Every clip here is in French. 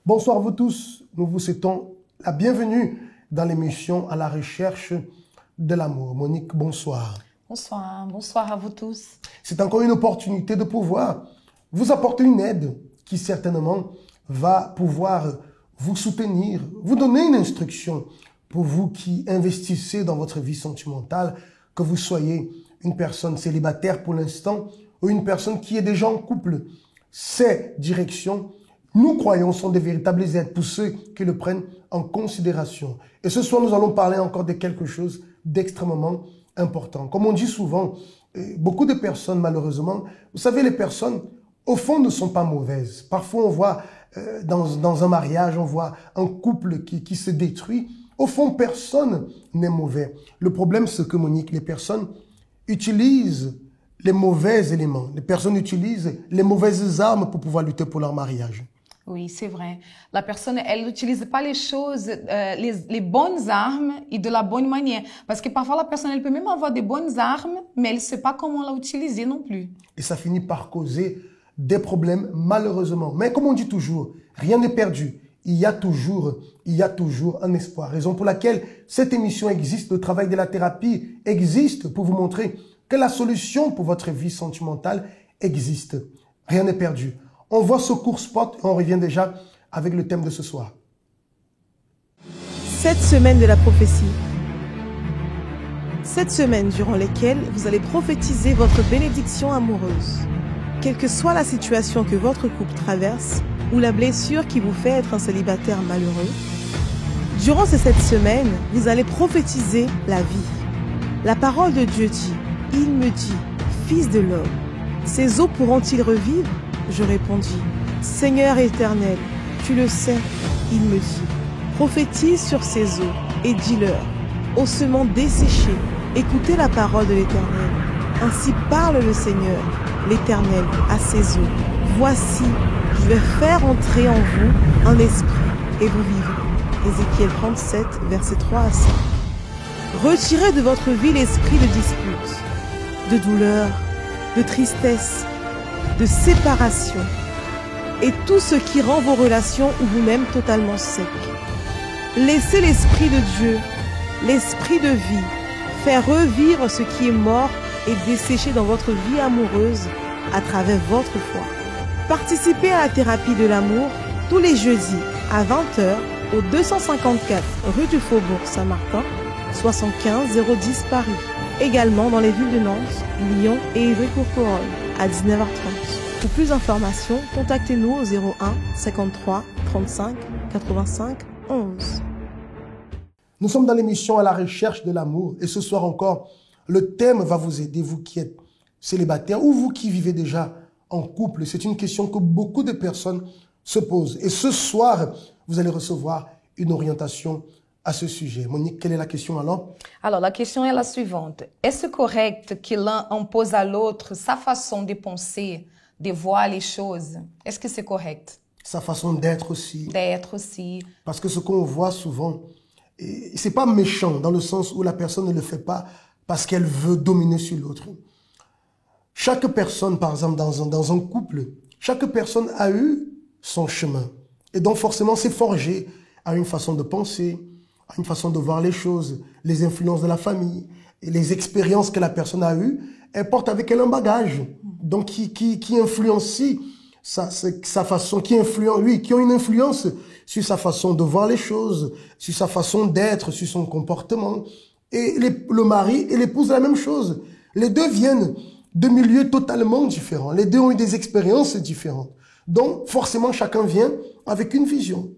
Bonsoir à vous tous, nous vous souhaitons la bienvenue dans l'émission À la recherche de l'amour. Monique, bonsoir. Bonsoir, bonsoir à vous tous. C'est encore une opportunité de pouvoir vous apporter une aide qui certainement va pouvoir vous soutenir, vous donner une instruction pour vous qui investissez dans votre vie sentimentale, que vous soyez une personne célibataire pour l'instant ou une personne qui est déjà en couple. Ces directions, nous croyons, sont des véritables aides pour ceux qui le prennent en considération. Et ce soir, nous allons parler encore de quelque chose d'extrêmement important. Comme on dit souvent, beaucoup de personnes, malheureusement, vous savez, les personnes, au fond, ne sont pas mauvaises. Parfois, on voit dans un mariage, on voit un couple qui se détruit. Au fond, personne n'est mauvais. Le problème, c'est que, Monique, les personnes utilisent les mauvais éléments. Les personnes utilisent les mauvaises armes pour pouvoir lutter pour leur mariage. Oui, c'est vrai. La personne, elle n'utilise pas les choses, les bonnes armes et de la bonne manière. Parce que parfois, la personne, elle peut même avoir des bonnes armes, mais elle ne sait pas comment l'utiliser non plus. Et ça finit par causer des problèmes, malheureusement. Mais comme on dit toujours, rien n'est perdu. Il y a toujours un espoir. Raison pour laquelle cette émission existe, le travail de la thérapie existe pour vous montrer que la solution pour votre vie sentimentale existe. Rien n'est perdu. On voit ce court spot et on revient déjà avec le thème de ce soir. 7 semaines de la prophétie. 7 semaines durant lesquelles vous allez prophétiser votre bénédiction amoureuse. Quelle que soit la situation que votre couple traverse ou la blessure qui vous fait être un célibataire malheureux, durant ces 7 semaines, vous allez prophétiser la vie. La parole de Dieu dit, « Il me dit, fils de l'homme, ces eaux pourront-ils revivre ?» Je répondis, « Seigneur éternel, tu le sais. » Il me dit, « Prophétise sur ces eaux et dis-leur, ossements desséchés, écoutez la parole de l'Éternel. Ainsi parle le Seigneur, l'Éternel, à ces eaux. Voici, je vais faire entrer en vous un esprit et vous vivrez. » Ézéchiel 37, versets 3 à 5. Retirez de votre vie l'esprit de dispute, de douleur, de tristesse, de séparation et tout ce qui rend vos relations ou vous-même totalement secs. Laissez l'Esprit de Dieu, l'Esprit de vie, faire revivre ce qui est mort et desséché dans votre vie amoureuse à travers votre foi. Participez à la thérapie de l'amour tous les jeudis à 20h au 254 rue du Faubourg Saint-Martin, 75 010 Paris. Également dans les villes de Nantes, Lyon et Ivry-Courcouronnes à 19h30. Pour plus d'informations, contactez-nous au 01 53 35 85 11. Nous sommes dans l'émission À la recherche de l'amour et ce soir encore, le thème va vous aider, vous qui êtes célibataire ou vous qui vivez déjà en couple. C'est une question que beaucoup de personnes se posent. Et ce soir, vous allez recevoir une orientation à ce sujet. Monique, quelle est la question alors? Alors, la question est la suivante. Est-ce correct que l'un impose à l'autre sa façon de penser, de voir les choses? Est-ce que c'est correct? Sa façon d'être aussi. D'être aussi. Parce que ce qu'on voit souvent, c'est pas méchant dans le sens où la personne ne le fait pas parce qu'elle veut dominer sur l'autre. Chaque personne, par exemple, dans un couple, chaque personne a eu son chemin. Et donc forcément, c'est forgé à une façon de penser, à une façon de voir les choses, les influences de la famille, et les expériences que la personne a eues, elle porte avec elle un bagage, donc qui influence sa façon, qui ont une influence sur sa façon de voir les choses, sur sa façon d'être, sur son comportement. Et le mari et l'épouse, la même chose. Les deux viennent de milieux totalement différents. Les deux ont eu des expériences différentes. Donc, forcément, chacun vient avec une vision.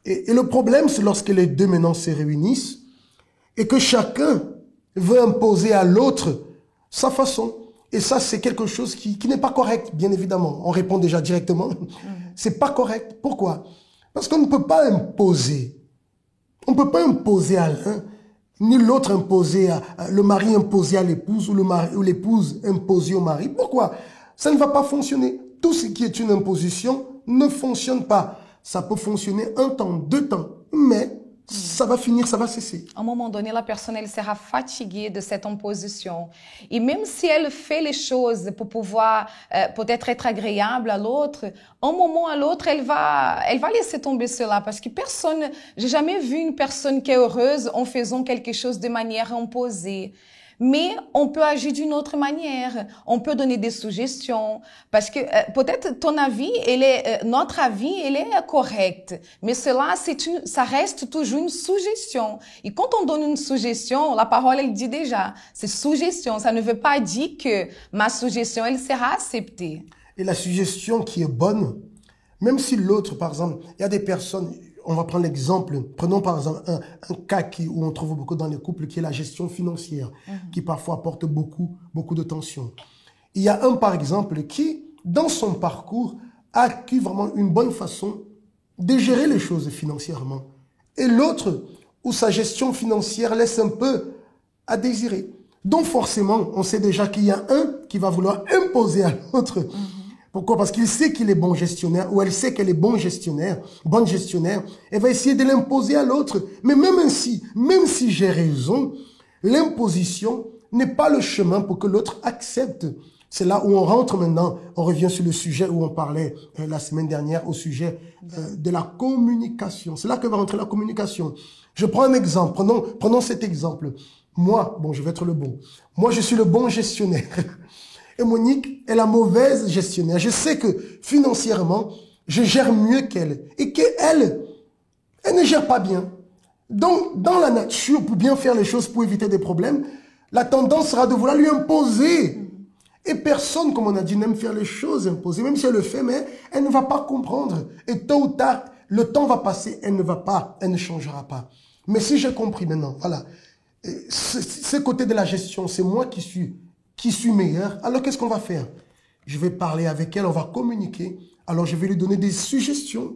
Et le problème, c'est lorsque les deux maintenant se réunissent et que chacun veut imposer à l'autre sa façon. Et ça, c'est quelque chose qui n'est pas correct, bien évidemment. On répond déjà directement. C'est pas correct. Pourquoi? Parce qu'on ne peut pas imposer. On ne peut pas imposer à l'un, ni l'autre imposer le mari imposer à l'épouse ou l'épouse imposer au mari. Pourquoi? Ça ne va pas fonctionner. Tout ce qui est une imposition ne fonctionne pas. ça peut fonctionner un temps, 2 temps, mais ça va finir, ça va cesser. À un moment donné, la personne elle sera fatiguée de cette imposition. Et même si elle fait les choses pour pouvoir peut-être être agréable à l'autre, un moment à l'autre, elle va laisser tomber cela parce que personne, j'ai jamais vu une personne qui est heureuse en faisant quelque chose de manière imposée. Mais on peut agir d'une autre manière. On peut donner des suggestions parce que peut-être ton avis, notre avis, il est correct. Mais cela, ça reste toujours une suggestion. Et quand on donne une suggestion, la parole, elle dit déjà, c'est suggestion. Ça ne veut pas dire que ma suggestion, elle sera acceptée. Et la suggestion qui est bonne, même si l'autre, par exemple, il y a des personnes, on va prendre l'exemple, prenons par exemple un cas où on trouve beaucoup dans les couples, qui est la gestion financière, qui parfois apporte beaucoup de tension. Il y a un, par exemple, qui, dans son parcours, a acquis vraiment une bonne façon de gérer les choses financièrement. Et l'autre, où sa gestion financière laisse un peu à désirer. Donc forcément, on sait déjà qu'il y a un qui va vouloir imposer à l'autre. Pourquoi? Parce qu'il sait qu'il est bon gestionnaire, ou elle sait qu'elle est bonne gestionnaire, elle va essayer de l'imposer à l'autre. Mais même ainsi, même si j'ai raison, l'imposition n'est pas le chemin pour que l'autre accepte. C'est là où on rentre maintenant, on revient sur le sujet où on parlait la semaine dernière, au sujet de la communication. C'est là que va rentrer la communication. Je prends un exemple, prenons cet exemple. Moi, bon, je vais être le bon. Moi, je suis le bon gestionnaire. Et Monique est la mauvaise gestionnaire. Je sais que financièrement, je gère mieux qu'elle. Et qu'elle, elle ne gère pas bien. Donc, dans la nature, pour bien faire les choses, pour éviter des problèmes, la tendance sera de vouloir lui imposer. Et personne, comme on a dit, n'aime faire les choses imposées. Même si elle le fait, mais elle ne va pas comprendre. Et tôt ou tard, le temps va passer, elle ne changera pas. Mais si j'ai compris maintenant, voilà, ce côté de la gestion, c'est moi qui suis meilleur, alors qu'est-ce qu'on va faire? Je vais parler avec elle, on va communiquer, alors je vais lui donner des suggestions.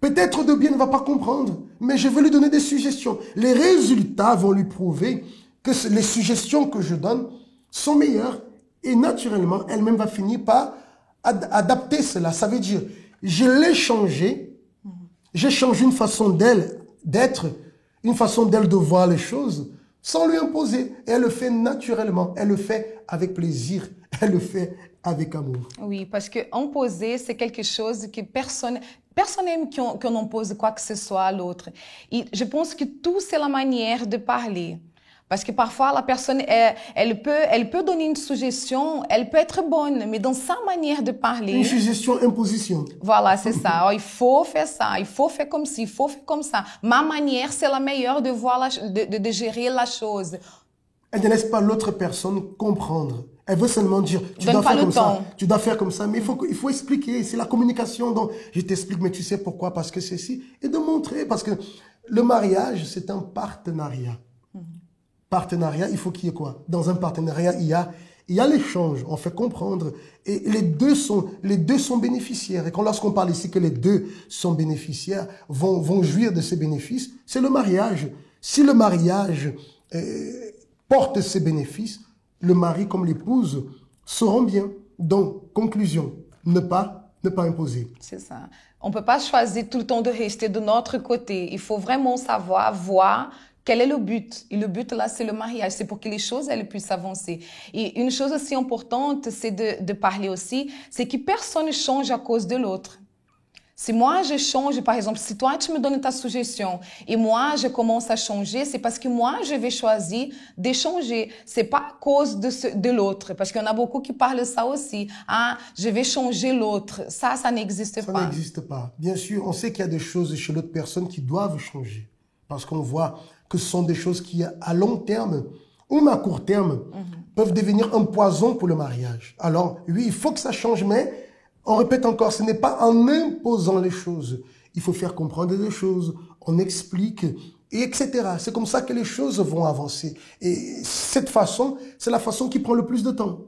Peut-être de bien, elle ne va pas comprendre, mais je vais lui donner des suggestions. Les résultats vont lui prouver que les suggestions que je donne sont meilleures et naturellement, elle-même va finir par adapter cela. Ça veut dire, je l'ai changé, j'ai changé une façon d'elle d'être, une façon d'elle de voir les choses, sans lui imposer. Et elle le fait naturellement, elle le fait avec plaisir, elle le fait avec amour. Oui, parce que imposer, c'est quelque chose que personne n'aime qu'on impose quoi que ce soit à l'autre. Et je pense que tout, c'est la manière de parler. Parce que parfois, la personne, elle peut donner une suggestion, elle peut être bonne, mais dans sa manière de parler... Une suggestion, imposition. Voilà, c'est ça. Oh, il faut faire ça, il faut faire comme ci, il faut faire comme ça. Ma manière, c'est la meilleure de voir de gérer la chose. Elle ne laisse pas l'autre personne comprendre. Elle veut seulement dire, tu dois faire comme ça, tu dois faire comme ça. Mais il faut expliquer, c'est la communication. Donc, je t'explique, mais tu sais pourquoi, parce que c'est ci. Et de montrer, parce que le mariage, c'est un partenariat. Partenariat, il faut qu'il y ait quoi? Dans un partenariat, il y a l'échange, on fait comprendre. Et les deux sont bénéficiaires. Et lorsqu'on parle ici que les deux sont bénéficiaires, vont jouir de ces bénéfices, c'est le mariage. Si le mariage porte ses bénéfices, le mari comme l'épouse sauront bien. Donc, conclusion, ne pas imposer. C'est ça. On ne peut pas choisir tout le temps de rester de notre côté. Il faut vraiment savoir, voir quel est le but. Et le but, là, c'est le mariage. C'est pour que les choses, elles puissent avancer. Et une chose aussi importante, c'est de parler aussi, c'est que personne ne change à cause de l'autre. Si moi, je change, par exemple, si toi, tu me donnes ta suggestion et moi, je commence à changer, c'est parce que moi, je vais choisir de changer. C'est pas à cause de l'autre. Parce qu'il y en a beaucoup qui parlent ça aussi. Ah, je vais changer l'autre. Ça n'existe pas. Ça n'existe pas. Bien sûr, on sait qu'il y a des choses chez l'autre personne qui doivent changer. Parce qu'on voit que ce sont des choses qui, à long terme, ou même à court terme, peuvent devenir un poison pour le mariage. Alors, oui, il faut que ça change, mais on répète encore, ce n'est pas en imposant les choses. Il faut faire comprendre les choses, on explique, et etc. C'est comme ça que les choses vont avancer. Et cette façon, c'est la façon qui prend le plus de temps.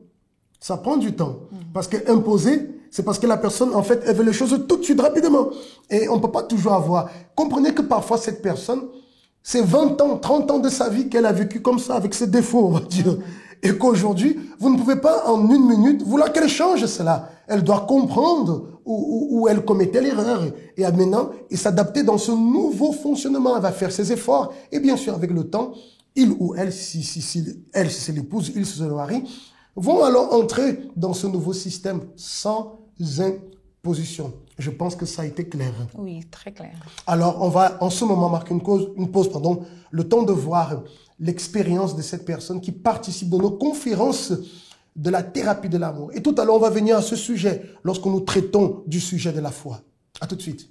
Ça prend du temps. Parce que imposer, c'est parce que la personne, en fait, elle veut les choses tout de suite, rapidement. Et on ne peut pas toujours avoir. Comprenez que parfois, cette personne, c'est 20 ans, 30 ans de sa vie qu'elle a vécu comme ça, avec ses défauts, on va dire. Et qu'aujourd'hui, vous ne pouvez pas, en 1 minute, vouloir qu'elle change cela. Elle doit comprendre où elle commettait l'erreur. Et maintenant, et s'adapter dans ce nouveau fonctionnement. Elle va faire ses efforts. Et bien sûr, avec le temps, il ou elle, si c'est l'épouse, il, si c'est le mari, vont alors entrer dans ce nouveau système sans imposition. Je pense que ça a été clair. Oui, très clair. Alors, on va en ce moment marquer une pause, le temps de voir l'expérience de cette personne qui participe de nos conférences de la thérapie de l'amour. Et tout à l'heure, on va venir à ce sujet lorsque nous traitons du sujet de la foi. À tout de suite.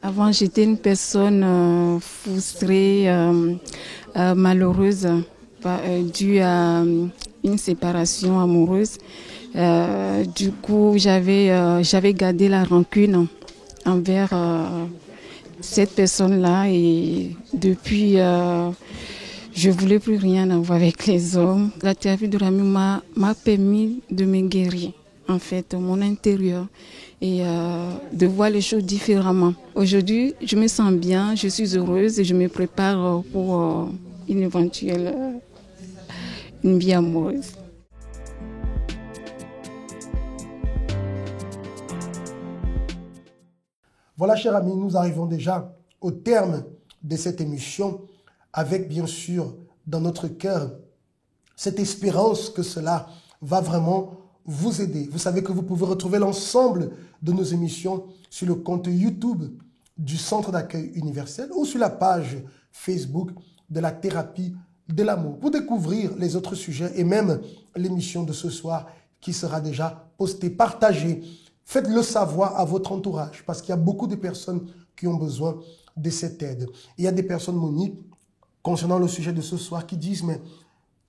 Avant, j'étais une personne frustrée, malheureuse, due à une séparation amoureuse. Du coup, j'avais gardé la rancune envers cette personne-là et depuis, je voulais plus rien avoir avec les hommes. La thérapie de l'amour m'a permis de me guérir, en fait, mon intérieur et de voir les choses différemment. Aujourd'hui, je me sens bien, je suis heureuse et je me prépare pour une éventuelle une vie amoureuse. Voilà, chers amis, nous arrivons déjà au terme de cette émission avec, bien sûr, dans notre cœur, cette espérance que cela va vraiment vous aider. Vous savez que vous pouvez retrouver l'ensemble de nos émissions sur le compte YouTube du Centre d'accueil universel ou sur la page Facebook de la thérapie de l'amour pour découvrir les autres sujets et même l'émission de ce soir qui sera déjà postée, partagée. Faites-le savoir à votre entourage parce qu'il y a beaucoup de personnes qui ont besoin de cette aide. Il y a des personnes, Monique, concernant le sujet de ce soir qui disent « mais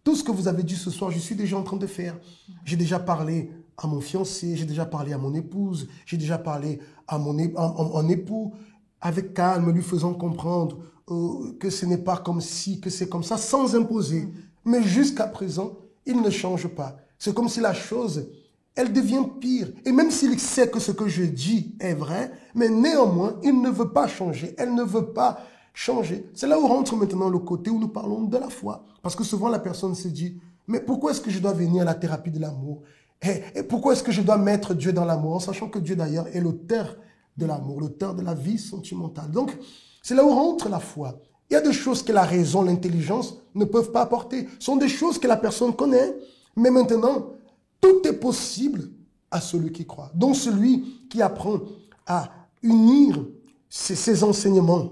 tout ce que vous avez dit ce soir, je suis déjà en train de faire. J'ai déjà parlé à mon fiancé, j'ai déjà parlé à mon épouse, j'ai déjà parlé à mon époux, avec calme, lui faisant comprendre que ce n'est pas comme ci, que c'est comme ça, sans imposer. Mais jusqu'à présent, il ne change pas. C'est comme si la chose, elle devient pire. Et même s'il sait que ce que je dis est vrai, mais néanmoins, il ne veut pas changer. Elle ne veut pas changer. C'est là où rentre maintenant le côté où nous parlons de la foi. Parce que souvent, la personne se dit, mais pourquoi est-ce que je dois venir à la thérapie de l'amour? Et pourquoi est-ce que je dois mettre Dieu dans l'amour? En sachant que Dieu, d'ailleurs, est l'auteur de l'amour, l'auteur de la vie sentimentale. Donc, c'est là où rentre la foi. Il y a des choses que la raison, l'intelligence ne peuvent pas apporter. Ce sont des choses que la personne connaît. Mais maintenant, tout est possible à celui qui croit. Donc, celui qui apprend à unir ses enseignements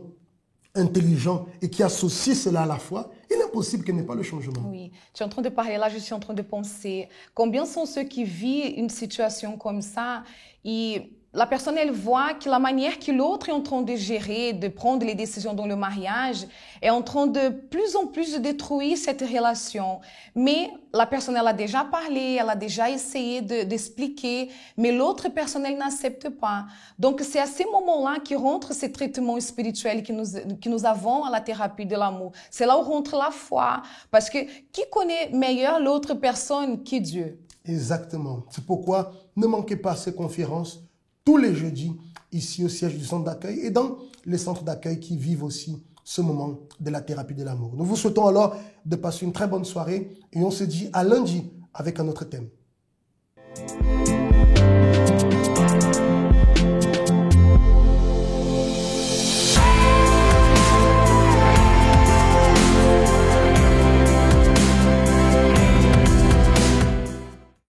intelligents et qui associe cela à la foi, il est impossible qu'il n'y ait pas le changement. Oui, tu es en train de parler là, je suis en train de penser. Combien sont ceux qui vivent une situation comme ça et la personne, elle voit que la manière que l'autre est en train de gérer, de prendre les décisions dans le mariage, est en train de plus en plus de détruire cette relation. Mais la personne, elle a déjà parlé, elle a déjà essayé d'expliquer, mais l'autre personne, elle n'accepte pas. Donc, c'est à ces moments-là que rentre ce traitement spirituel que nous avons à la thérapie de l'amour. C'est là où rentre la foi. Parce que qui connaît meilleur l'autre personne que Dieu? Exactement. C'est pourquoi ne manquez pas ces conférences tous les jeudis, ici au siège du centre d'accueil et dans les centres d'accueil qui vivent aussi ce moment de la thérapie de l'amour. Nous vous souhaitons alors de passer une très bonne soirée et on se dit à lundi avec un autre thème.